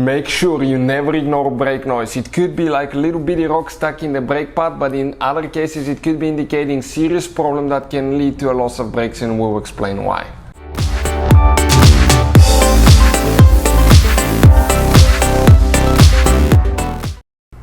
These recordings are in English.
Make sure you never ignore brake noise. It could be like a little bitty rock stuck in the brake pad, but in other cases it could be indicating serious problem that can lead to a loss of brakes, and we'll explain why.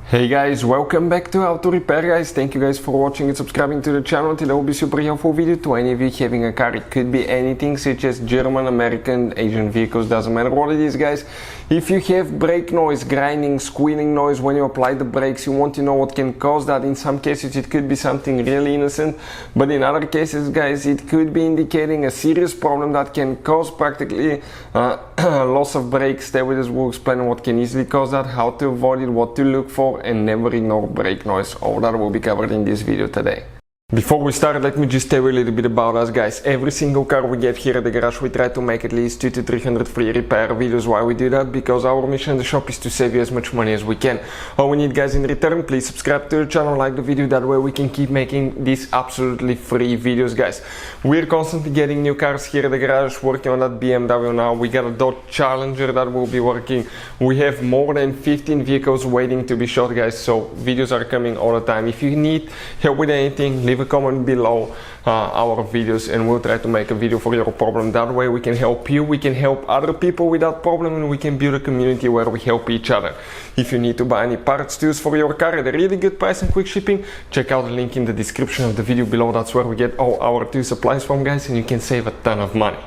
Hey guys, welcome back to How to Repair guys. Thank you guys for watching and subscribing to the channel. Today will be super helpful video to any of you having a car. It could be anything such as German, American, Asian vehicles, doesn't matter what it is guys. If you have brake noise, grinding, squealing noise when you apply the brakes, you want to know what can cause that. In some cases it could be something really innocent, but in other cases guys it could be indicating a serious problem that can cause practically loss of brakes. Stay with us, we'll explain what can easily cause that, how to avoid it, what to look for, and never ignore brake noise. All that will be covered in this video today. Before we start, let me just tell you a little bit about us guys. Every single car we get here at the garage, we try to make at least 200 to 300 free repair videos. Why we do that? Because our mission in the shop is to save you as much money as we can. All we need guys in return, please subscribe to the channel, like the video, that way we can keep making these absolutely free videos guys. We're constantly getting new cars here at the garage, working on that BMW now. We got a Dodge Challenger that will be working. We have more than 15 vehicles waiting to be shot guys, so videos are coming all the time. If you need help with anything, leave a comment below our videos and we'll try to make a video for your problem. That way we can help you, we can help other people with that problem, and we can build a community where we help each other. If you need to buy any parts tools for your car at a really good price and quick shipping, check out the link in the description of the video below. That's where we get all our tool supplies from guys, and you can save a ton of money.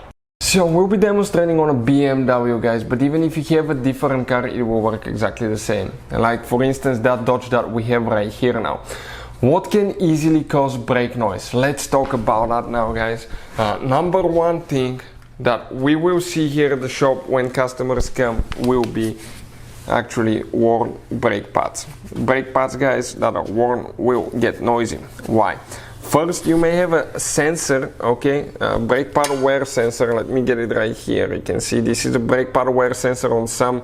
So we'll be demonstrating on a BMW guys, but even if you have a different car it will work exactly the same. Like for instance that Dodge that we have right here now. What can easily cause brake noise? Let's talk about that now guys. Number one thing that we will see here at the shop when customers come will be actually worn brake pads. Brake pads guys that are worn will get noisy. Why? First, you may have a sensor, okay, brake pad wear sensor. Let me get it right here. You can see this is a brake pad wear sensor on some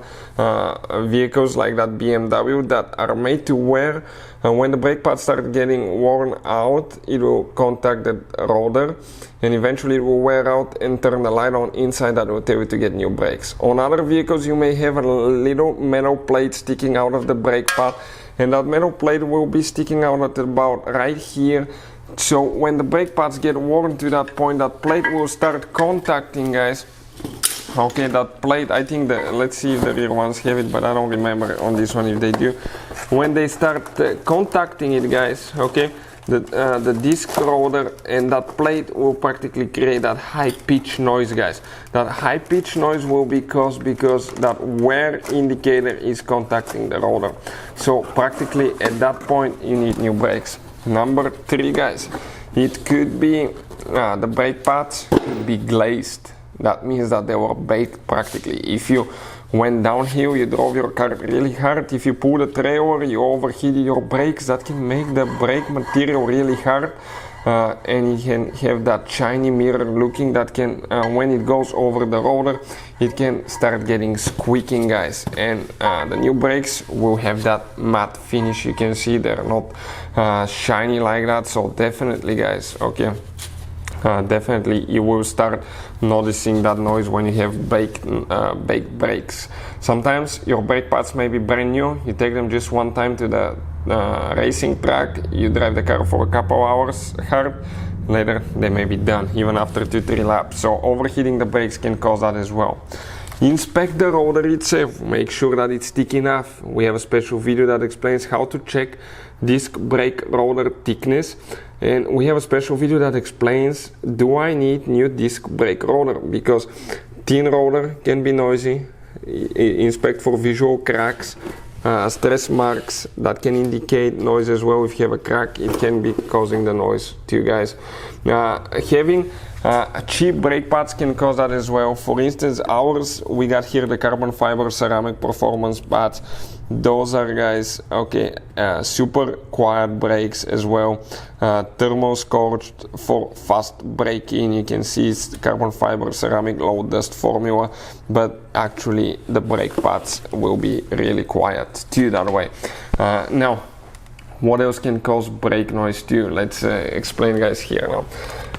vehicles like that BMW that are made to wear. And when the brake pads start getting worn out, it will contact the rotor and eventually it will wear out and turn the light on inside. That will tell you to get new brakes. On other vehicles, you may have a little metal plate sticking out of the brake pad, and that metal plate will be sticking out at about right here. So when the brake pads get worn to that point, that plate will start contacting guys. Okay, that plate, I think let's see if the rear ones have it, but I don't remember on this one if they do. When they start contacting it guys, okay, the disc rotor and that plate will practically create that high pitch noise guys. That high pitch noise will be caused because that wear indicator is contacting the rotor. So practically at that point you need new brakes. Number three guys, it could be the brake pads could be glazed. That means that they were baked practically. If you went downhill, you drove your car really hard, if you pull the trailer, you overheated your brakes, that can make the brake material really hard. And you can have that shiny mirror looking that can, when it goes over the rotor, it can start getting squeaking guys. And the new brakes will have that matte finish. You can see they're not shiny like that, so definitely guys, okay, definitely you will start noticing that noise when you have baked brakes. Sometimes your brake pads may be brand new, you take them just one time to the racing track, you drive the car for a couple hours hard, later they may be done even after 2-3 laps. So overheating the brakes can cause that as well. Inspect the rotor itself, make sure that it's thick enough. We have a special video that explains how to check disc brake rotor thickness, and we have a special video that explains, do I need new disc brake rotor, because thin rotor can be noisy. Inspect for visual cracks, stress marks that can indicate noise as well. If you have a crack, it can be causing the noise to you guys. Having cheap brake pads can cause that as well. For instance, ours, we got here the carbon fiber ceramic performance pads. Those are guys, okay, super quiet brakes as well, thermal scorched for fast braking. You can see it's carbon fiber ceramic low dust formula, but actually the brake pads will be really quiet too that way. Now what else can cause brake noise too? Let's explain guys here now.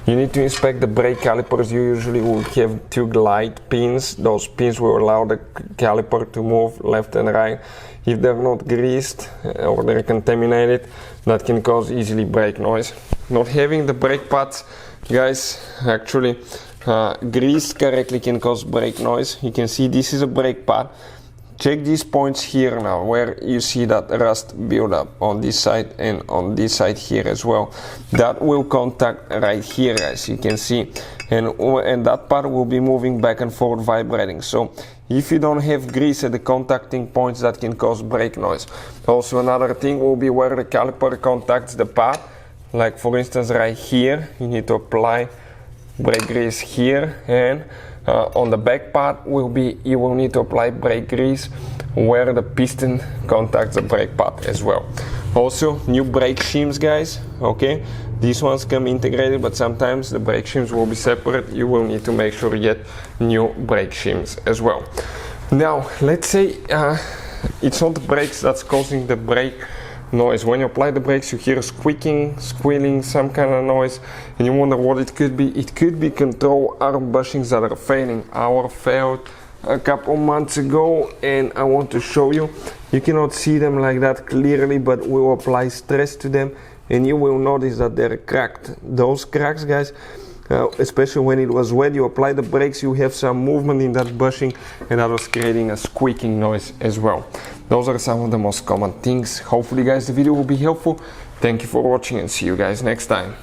You need to inspect the brake calipers. You usually will have 2 glide pins. Those pins will allow the caliper to move left and right. If they're not greased or they're contaminated, that can cause easily brake noise. Not having the brake pads, guys, actually greased correctly can cause brake noise. You can see this is a brake pad. Check these points here now where you see that rust build up on this side and on this side here as well. That will contact right here, guys, you can see, and that part will be moving back and forth, vibrating. So if you don't have grease at the contacting points, that can cause brake noise. Also, another thing will be where the caliper contacts the pad, like for instance right here. You need to apply brake grease here, and on the back part you will need to apply brake grease where the piston contacts the brake pad as well. Also, new brake shims, guys, okay, these ones come integrated, but sometimes the brake shims will be separate. You will need to make sure you get new brake shims as well. Now let's say it's not the brakes that's causing the brake noise. When you apply the brakes, you hear squeaking, squealing, some kind of noise, and you wonder what it could be. It could be control arm bushings that are failing. Ours failed a couple months ago, and I want to show you. You cannot see them like that clearly, but we will apply stress to them and you will notice that they're cracked. Those cracks, guys, especially when it was wet, you apply the brakes, you have some movement in that bushing, and that was creating a squeaking noise as well. Those are some of the most common things. Hopefully, guys, the video will be helpful. Thank you for watching and see you guys next time.